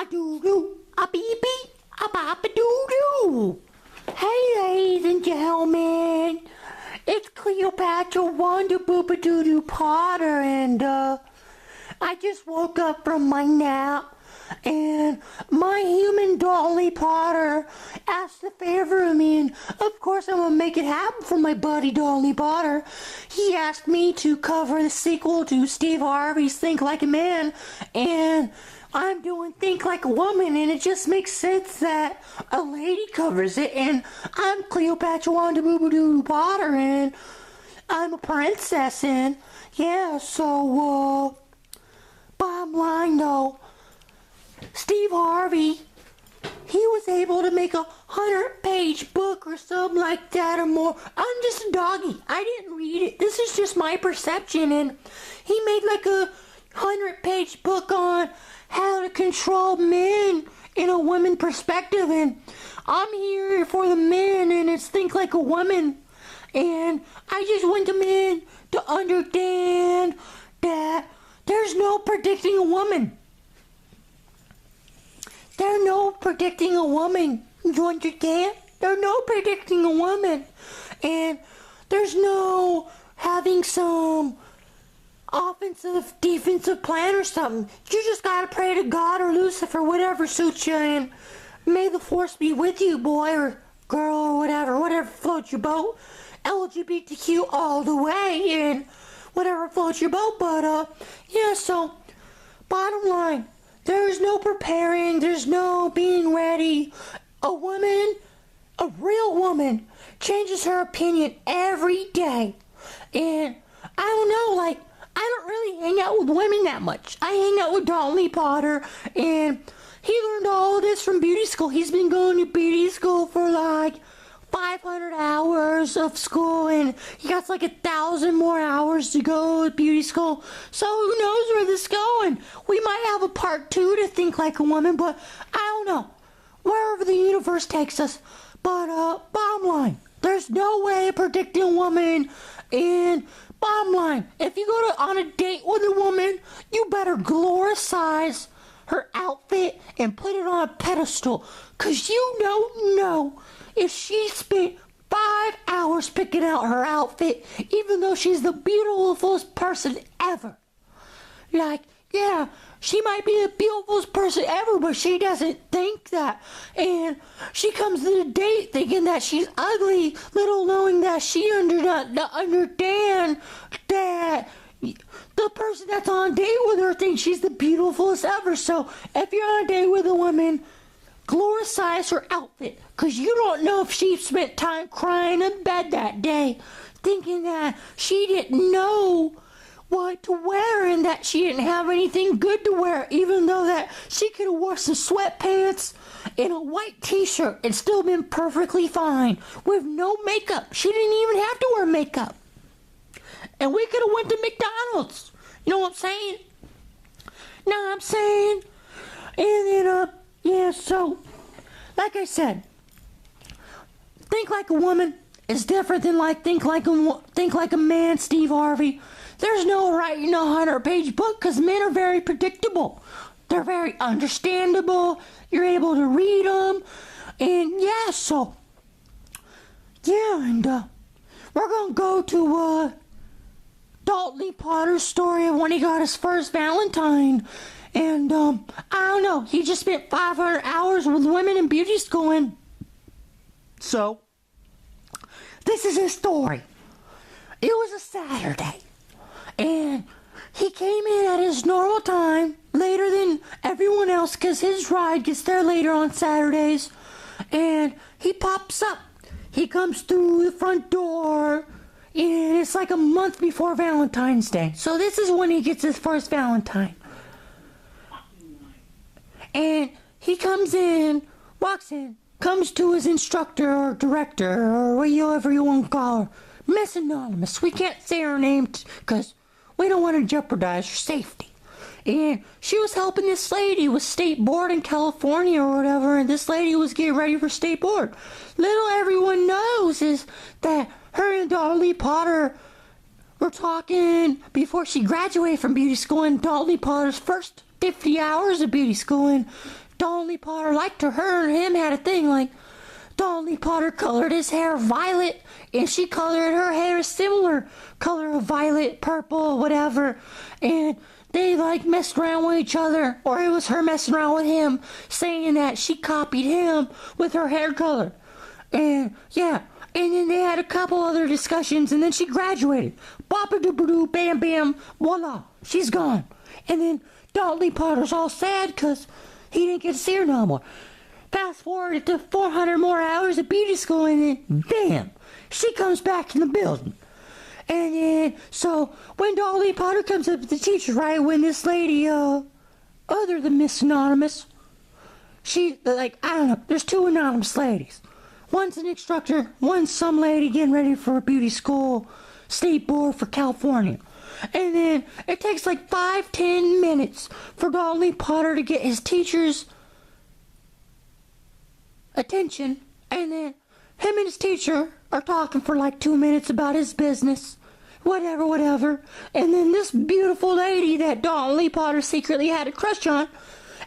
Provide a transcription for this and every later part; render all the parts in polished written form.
doo a beep beep, a bop a doo doo. Hey, ladies and gentlemen, it's Cleopatra Wonder Booba Doo Doo Potter, and I just woke up from my nap, and my human Dolly Potter asked a favor of me, and of course I'm gonna make it happen for my buddy Dolly Potter. He asked me to cover the sequel to Steve Harvey's Think Like a Man, and I'm doing Think Like a Woman, and it just makes sense that a lady covers it, and I'm Cleopatra Wanda Boo Doo Potter, and I'm a princess, and yeah, so, bottom line though, Steve Harvey, he was able to make 100-page book or something like that or more. I'm just a doggy. I didn't read it. This is just my perception, and he made like a 100-page book on how to control men in a woman perspective, and I'm here for the men, and it's Think Like a Woman, and I just want the men to understand that there's no predicting a woman. There's no predicting a woman. You understand? There's no predicting a woman, and there's no having some offensive, defensive plan or something. You just gotta pray to God or Lucifer, whatever suits you, and may the force be with you, boy or girl or whatever floats your boat. LGBTQ all the way, and whatever floats your boat. But yeah, so bottom line, there's no preparing, there's no being ready. A woman, a real woman, changes her opinion every day, and I don't know, like, I don't really hang out with women that much. I hang out with Dolly Potter, and he learned all this from beauty school. He's been going to beauty school for like 500 hours of school, and he got like 1,000 more hours to go to beauty school. So who knows where this is going? We might have a part 2 to Think Like a Woman, but I don't know. Wherever the universe takes us. But bottom line, there's no way of predicting a woman, and bottom line, if you go on a date with a woman, you better glorify her outfit and put it on a pedestal, because you don't know if she spent 5 hours picking out her outfit, even though she's the beautifulest person ever. Like, yeah, she might be the beautifulest person ever, but she doesn't think that. And she comes to the date thinking that she's ugly, little knowing that she understand that the person that's on a date with her thinks she's the beautifulest ever. So if you're on a date with a woman, glorify her outfit, because you don't know if she spent time crying in bed that day, thinking that she didn't know what to wear and that she didn't have anything good to wear, even though that she could have wore some sweatpants and a white t-shirt and still been perfectly fine with no makeup. She didn't even have to wear makeup, and we could have went to McDonald's. You know what I'm saying? Know what I'm saying? And then yeah, so like I said, Think Like a Woman is different than like Think Like a Man, Steve Harvey. There's no writing a 100-page book, because men are very predictable. They're very understandable. You're able to read them. And yeah, so, yeah, and we're going to go to Dolly Potter's story of when he got his first Valentine. And I don't know, he just spent 500 hours with women in beauty school, and so this is his story. It was a Saturday, and he came in at his normal time, later than everyone else, because his ride gets there later on Saturdays, and he pops up. He comes through the front door, and it's like a month before Valentine's Day. So this is when he gets his first Valentine. And he comes in, walks in, comes to his instructor or director or whatever you want to call her. Miss Anonymous. We can't say her name because we don't want to jeopardize her safety. And she was helping this lady with state board in California or whatever, and this lady was getting ready for state board. Little everyone knows is that her and Dolly Potter were talking before she graduated from beauty school, and Dolly Potter's first 50 hours of beauty school, and Dolly Potter liked her. Her and him had a thing, like, Dolly Potter colored his hair violet, and she colored her hair similar color of violet, purple, whatever. And they like messed around with each other, or it was her messing around with him, saying that she copied him with her hair color. And yeah, and then they had a couple other discussions, and then she graduated. Bop-a-doo-ba-doo, bam bam, voila, she's gone. And then Dolly Potter's all sad because he didn't get to see her no more. Fast forward to 400 more hours of beauty school, and then bam, she comes back in the building. And then, so when Dolly Potter comes up to the teacher, right, when this lady, other than Miss Anonymous, she, like, I don't know, there's two anonymous ladies. One's an instructor, one's some lady getting ready for a beauty school state board for California. And then it takes like 5-10 minutes for Dolly Potter to get his teacher's attention, and then him and his teacher are talking for like 2 minutes about his business, whatever, and then this beautiful lady that Dolly Potter secretly had a crush on,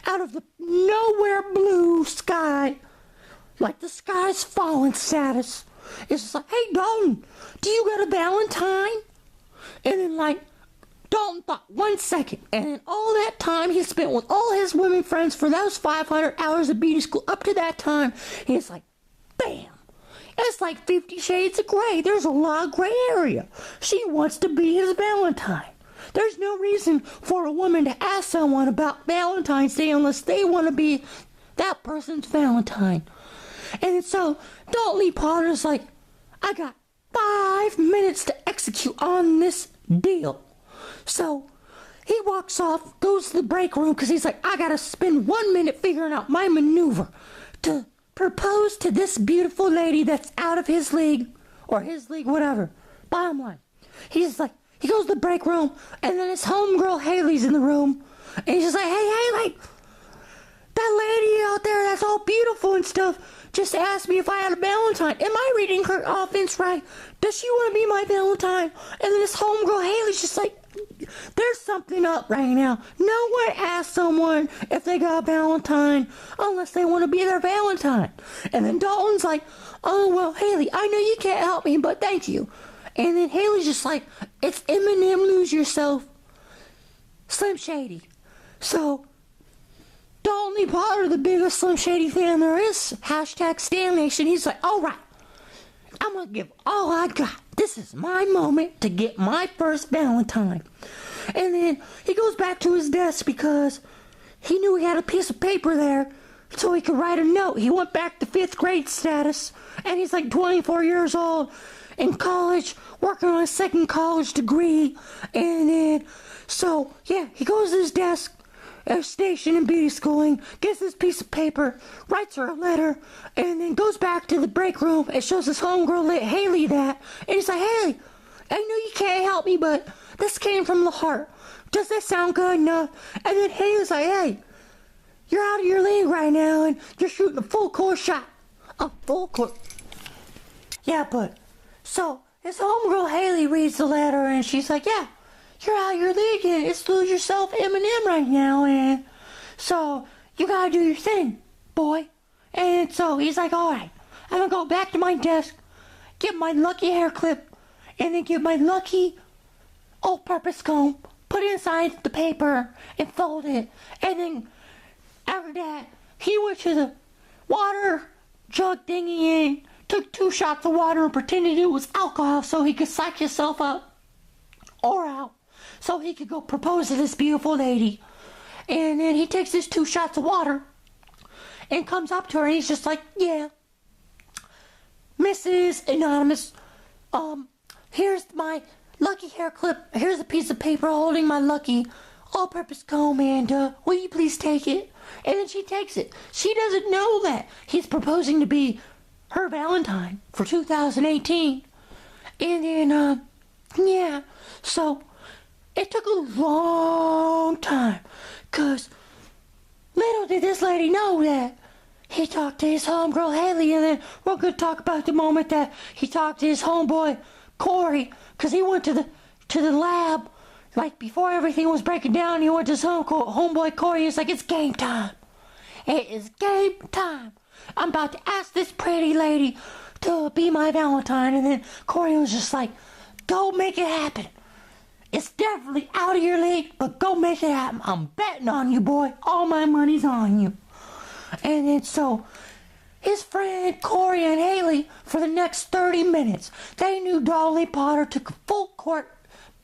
out of the nowhere blue sky, like the sky's falling status, is just like, hey Dalton, do you got a Valentine? And then like, Dalton thought 1 second, and in all that time he spent with all his women friends for those 500 hours of beauty school up to that time, he's like, bam! It's like 50 Shades of Grey. There's a lot of gray area. She wants to be his Valentine. There's no reason for a woman to ask someone about Valentine's Day unless they want to be that person's Valentine. And so Dolly Potter's like, I got 5 minutes to execute on this deal. So he walks off, goes to the break room, because he's like, I gotta spend 1 minute figuring out my maneuver to propose to this beautiful lady that's out of his league, or his league, whatever. Bottom line, he's like, he goes to the break room, and then his homegirl Haley's in the room, and he's just like, hey, Haley, that lady out there that's all beautiful and stuff just asked me if I had a Valentine. Am I reading her offense right? Does she want to be my Valentine? And then this homegirl Haley's just like, there's something up right now. No one asks someone if they got a Valentine unless they want to be their Valentine. And then Dalton's like, oh, well, Haley, I know you can't help me, but thank you. And then Haley's just like, it's Eminem, Lose Yourself, Slim Shady. So Dolly Potter, the biggest Slim Shady fan there is, hashtag Stan Nation, he's like, all right, I'm going to give all I got. This is my moment to get my first Valentine. And then he goes back to his desk because he knew he had a piece of paper there so he could write a note. He went back to 5th grade status, and he's like 24 years old, in college, working on a second college degree. And then, so, yeah, he goes to his desk, station in beauty schooling, gets this piece of paper, writes her a letter, and then goes back to the break room and shows his homegirl Haley that, and he's like, Haley, I know you can't help me, but this came from the heart. Does that sound good enough? And then Haley's like, hey, you're out of your league right now, and you're shooting a full court shot. A full court. Yeah, but, so, his homegirl Haley reads the letter, and she's like, yeah, you're out of your league, and it's Lose Yourself Eminem right now, and so you gotta do your thing, boy. And so he's like, all right, I'm gonna go back to my desk, get my lucky hair clip, and then get my lucky all-purpose comb, put it inside the paper, and fold it. And then after that, he went to the water jug thingy and took 2 shots of water and pretended it was alcohol so he could psych himself up or out, so he could go propose to this beautiful lady. And then he takes his 2 shots of water and comes up to her, and he's just like, yeah, Mrs. Anonymous, here's my lucky hair clip. Here's a piece of paper holding my lucky all-purpose comb, and will you please take it? And then she takes it. She doesn't know that he's proposing to be her Valentine for 2018. And then, yeah, so it took a long time, because little did this lady know that he talked to his homegirl Haley, and then we're going to talk about the moment that he talked to his homeboy Corey, because he went to the lab, like before everything was breaking down. He went to his homeboy Corey, he's like, it's game time. It is game time. I'm about to ask this pretty lady to be my Valentine. And then Corey was just like, go make it happen. It's definitely out of your league, but go make it happen. I'm betting on you, boy. All my money's on you. And then so his friend Corey and Haley, for the next 30 minutes, they knew Dolly Potter took a full court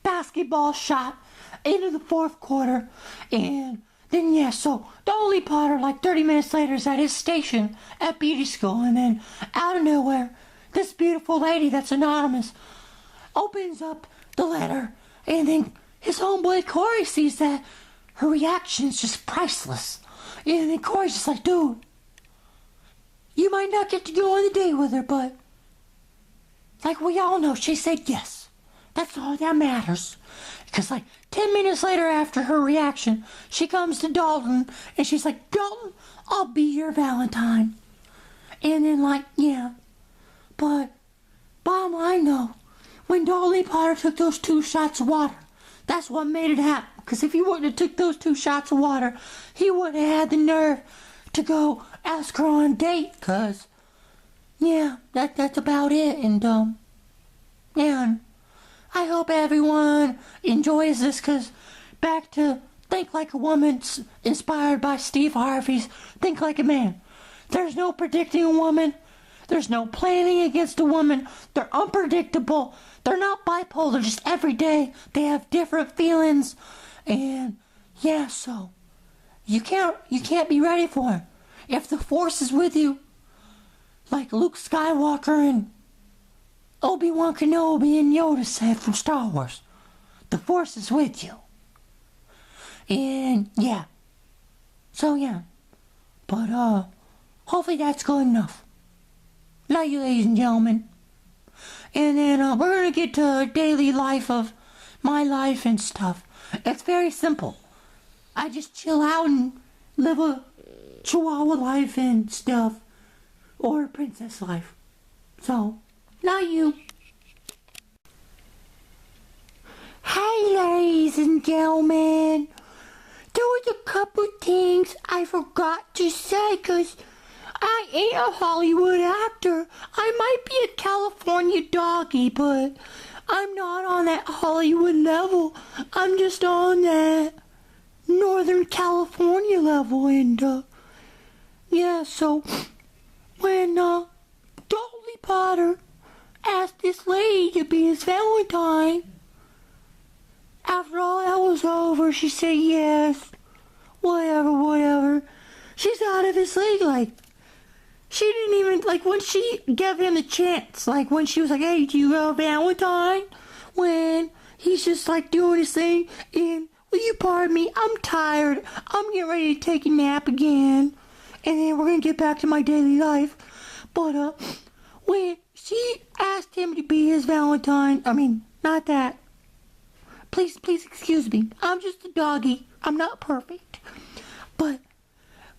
basketball shot into the fourth quarter. And then, so Dolly Potter, like 30 minutes later, is at his station at beauty school. And then out of nowhere, this beautiful lady that's anonymous opens up the letter. And then his homeboy Corey sees that. Her reaction is just priceless. And then Corey's just like, dude, you might not get to go on the date with her, but like we all know, she said yes. That's all that matters. Because like 10 minutes later after her reaction, she comes to Dalton and she's like, Dalton, I'll be your Valentine. And then like, yeah. But bottom line though, when Dolly Potter took those 2 shots of water, that's what made it happen. Because if he wouldn't have took those 2 shots of water, he wouldn't have had the nerve to go ask her on a date. Because, yeah, that's about it. And, and I hope everyone enjoys this. Because back to Think Like a Woman, inspired by Steve Harvey's Think Like a Man. There's no predicting a woman. There's no planning against a woman. They're unpredictable. They're not bipolar, just every day. They have different feelings. And yeah, so you can't be ready for it. If the Force is with you, like Luke Skywalker and Obi-Wan Kenobi and Yoda said from Star Wars, the Force is with you. And yeah. So yeah. But hopefully that's good enough. Love you, ladies and gentlemen. And then we're going to get to daily life of my life and stuff. It's very simple. I just chill out and live a chihuahua life and stuff. Or a princess life. So, love you. Hey, ladies and gentlemen. There was a couple things I forgot to say because I ain't a Hollywood actor. I might be a California doggy, but I'm not on that Hollywood level. I'm just on that Northern California level. And, yeah, so when Dolly Potter asked this lady to be his Valentine, after all that was over, she said yes. Whatever. She's out of his league, like. She didn't even, like, when she gave him the chance, like, when she was like, hey, do you have a Valentine? When he's just, like, doing his thing, and, will you pardon me, I'm tired, I'm getting ready to take a nap again, and then we're gonna get back to my daily life. But, when she asked him to be his Valentine, I mean, not that. Please excuse me, I'm just a doggy, I'm not perfect. But,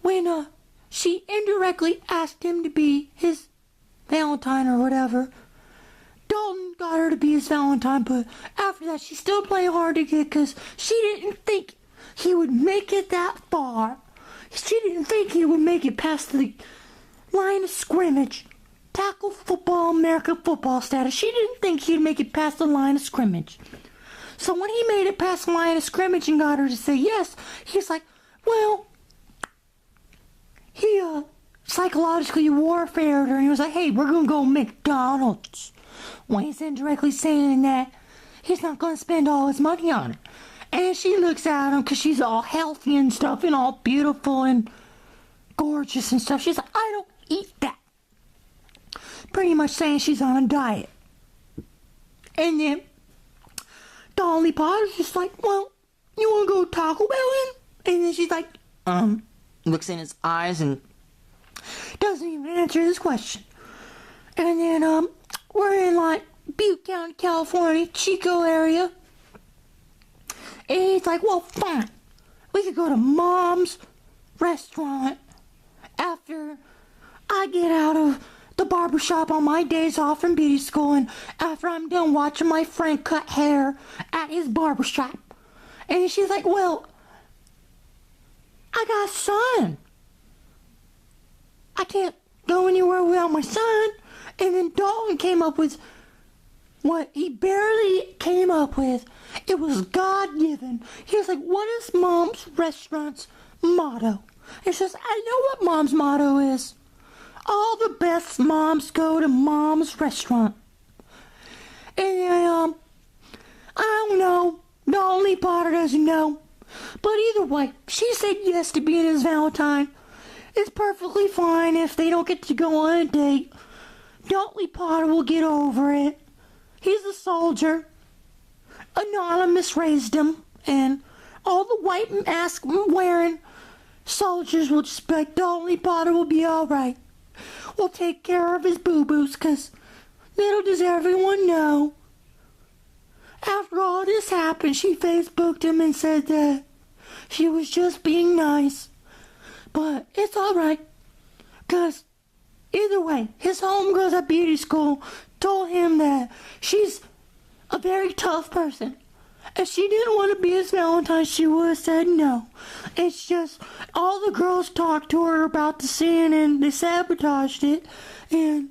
when, she indirectly asked him to be his Valentine or whatever. Dalton got her to be his Valentine, but after that she still played hard to get because she didn't think he would make it that far. She didn't think he would make it past the line of scrimmage. Tackle football, American football status. She didn't think he'd make it past the line of scrimmage. So when he made it past the line of scrimmage and got her to say yes, he's like, well, he psychologically warfared her and he was like, hey, we're gonna go McDonald's. When he's indirectly saying that he's not gonna spend all his money on her. And she looks at him because she's all healthy and stuff and all beautiful and gorgeous and stuff. She's like, I don't eat that. Pretty much saying she's on a diet. And then Dolly Potter's just like, well, you wanna go Taco Bell in? And then she's like, looks in his eyes and doesn't even answer this question. And then, we're in, like, Butte County, California, Chico area. And he's like, well, fine. We could go to Mom's restaurant after I get out of the barbershop on my days off from beauty school and after I'm done watching my friend cut hair at his barbershop. And she's like, well, I got a son. I can't go anywhere without my son. And then Dalton came up with what he barely came up with. It was God-given. He was like, what is Mom's restaurant's motto? It says, I know what Mom's motto is. All the best moms go to Mom's restaurant. And I don't know. Dolly Potter doesn't know. But either way, she said yes to being his Valentine. It's perfectly fine if they don't get to go on a date. Dolly Potter will get over it. He's a soldier. Anonymous raised him. And all the white mask wearing soldiers will just be like, Dolly Potter will be alright. We'll take care of his boo-boos, because little does everyone know. After all this happened, she Facebooked him and said that she was just being nice. But it's alright, because either way, his homegirls at beauty school told him that she's a very tough person. If she didn't want to be his Valentine, she would have said no. It's just, all the girls talked to her about the scene and they sabotaged it. And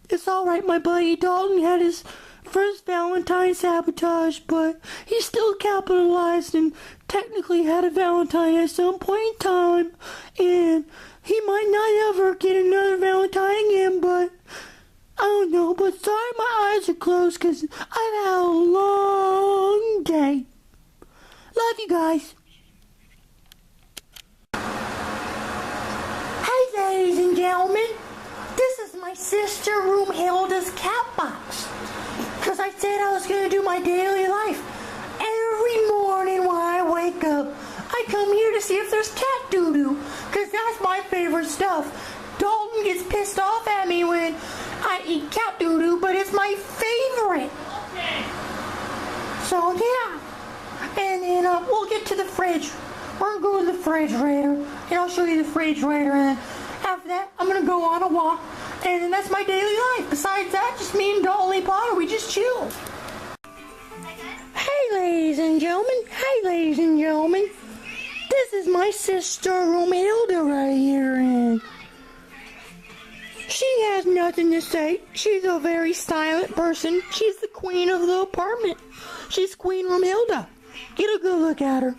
it's alright, my buddy Dalton had his first Valentine sabotage, but he still capitalized and technically had a Valentine at some point in time. And he might not ever get another Valentine again, but I don't know. But sorry, my eyes are closed because I've had a long day. Love you guys. Hey, ladies and gentlemen. This is my sister Roomhilda's cat box. Because I said I was going to do my daily life. Every morning when I wake up, I come here to see if there's cat doo-doo. Because that's my favorite stuff. Dalton gets pissed off at me when I eat cat doo-doo, but it's my favorite. Okay. So, yeah. And then we'll get to the fridge. We're going to go to the refrigerator. And I'll show you the refrigerator. And then after that, I'm going to go on a walk. And then that's my daily life. Besides that, just me and Dolly Potter, we just chill. Hey, ladies and gentlemen. Hey, ladies and gentlemen. This is my sister, Romilda, right here. And she has nothing to say. She's a very silent person. She's the queen of the apartment. She's Queen Romilda. Get a good look at her.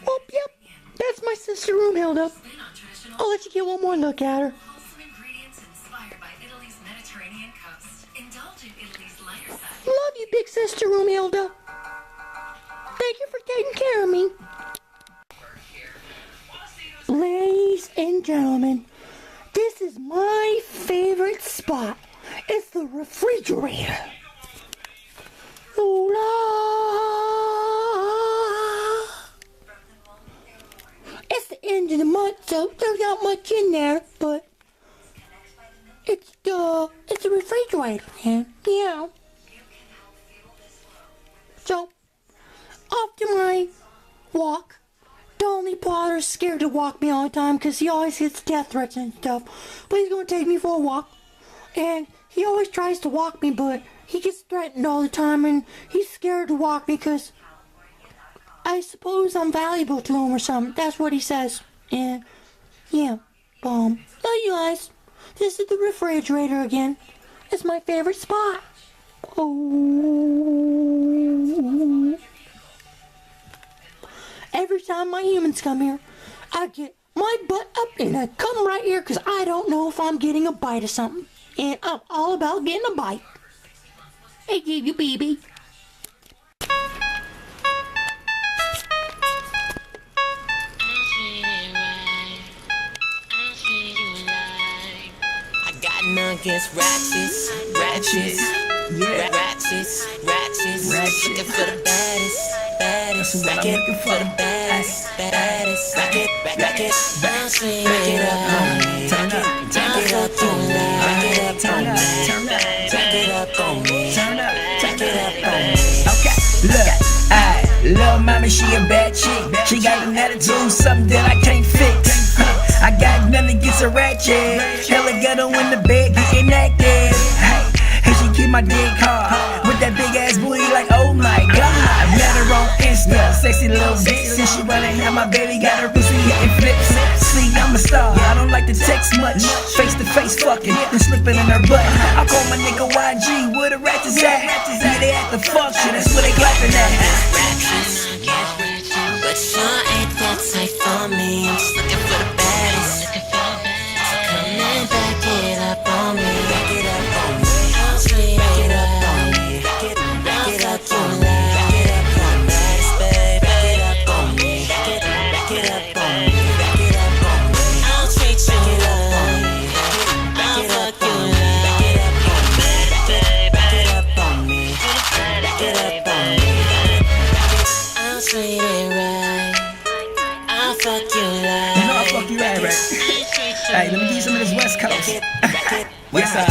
Oh, yep. That's my sister Roomhilda. I'll let you get one more look at her. Love you, big sister Roomhilda. Thank you for taking care of me. Ladies and gentlemen, this is my favorite spot. It's the refrigerator. Ooh, it's the end of the month, so there's not much in there, but it's a refrigerator, man. Yeah. So, after my walk, Dolly Potter's scared to walk me all the time because he always gets death threats and stuff. But he's going to take me for a walk. And he always tries to walk me, but he gets threatened all the time. And he's scared to walk me because I suppose I'm valuable to him or something. That's what he says. And, yeah. Love you guys. This is the refrigerator again. It's my favorite spot. Oh. Every time my humans come here, I get my butt up and I come right here because I don't know if I'm getting a bite of something. And I'm all about getting a bite. Hey, give you baby. I got none against ratchets. Yeah. Ratchets. Looking for the baddest. Racket for the baddest. Racket. Bouncing it up on me. Turn it up on me. Okay, look, little mama, she a bad chick. She got an attitude, something that I can't fix. I got nothing against a ratchet. Hella got her in the bed, getting active. Hey, and she keep my dick hard. With that big ass booty like, oh my god. Met her on Insta, sexy little bitch. Since she running out, my baby got her pussy hitting flips. See, I'm a star, I don't like to text much. Face to face fucking, then slipping in her butt. I call my nigga YG, where the ratchets at? Yeah, they at the fuck shit, that's where they clapping at. But sure ain't that tight for me. I'm just looking for the baddest. So come and back it up on me. Back it up on me. I'll treat it up on me. Back it up on me. Back it up on me. Baddest babe. Back it up on me. Back it up on me. Back it up on me. I'll treat you up. I'll fuck you up. Back it up on me. Back it up on me. Back it up on me. I'll treat it right. I'll fuck you like. You know I fuck you right, right? Hey, let me give you some of this West Coast. West side.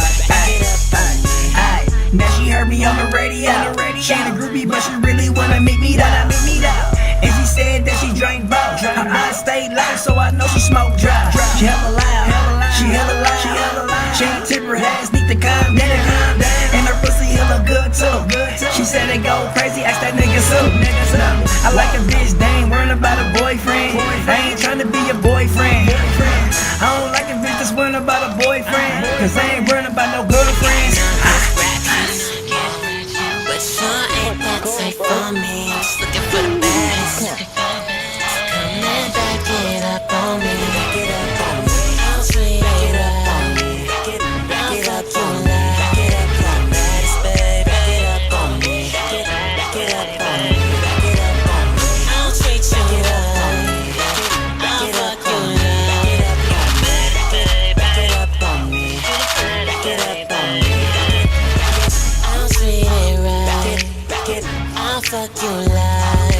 Ay. Now she heard me on the radio. She ain't a groupie, but she really wanna meet me down. And she said that she drank both. Her eyes stayed low, so I know she smoked dry. She hella loud. She hella loud. She ain't tip her ass, need to calm down. And her pussy hella good too. She said it go crazy, ask that nigga so. I like a bitch, they ain't worrying about a boyfriend. I ain't tryna be your boyfriend. I don't like a bitch that's worrying about a boyfriend, cause I ain't worrying about no girlfriends. But sure ain't that tight for me. I'm just looking for the baddest. So come and back it up on me. Back it up on me. I'll treat it up on me. Back it up on me. Back it up on me. Baddest babe. Back it up on me. Back it up on me. Back it up on me. I'll treat you up. I'll fuck you up. Back it up on me. Back it up on me. Back it up on me. I'll treat it right. I'll fuck you like.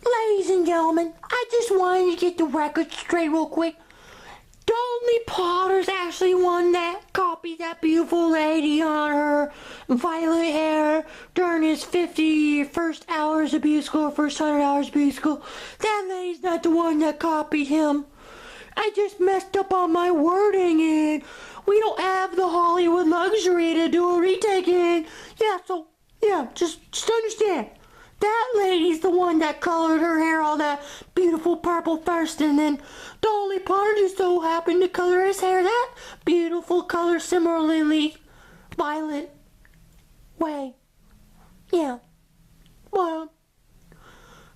Ladies and gentlemen, I just wanted to get the record straight real quick. Dolly Potter's actually one that copied that beautiful lady on her violet hair during his 51st hours of musical, first 100 hours of musical. That lady's not the one that copied him. I just messed up on my wording, and we don't have the Hollywood luxury to do a retake. And just understand. That lady's the one that colored her hair all that beautiful purple first, and then Dolly Parton just so happened to color his hair that beautiful color similarly violet way. Yeah. Well,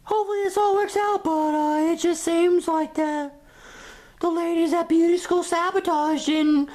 hopefully this all works out, but it just seems like the ladies at beauty school sabotaged and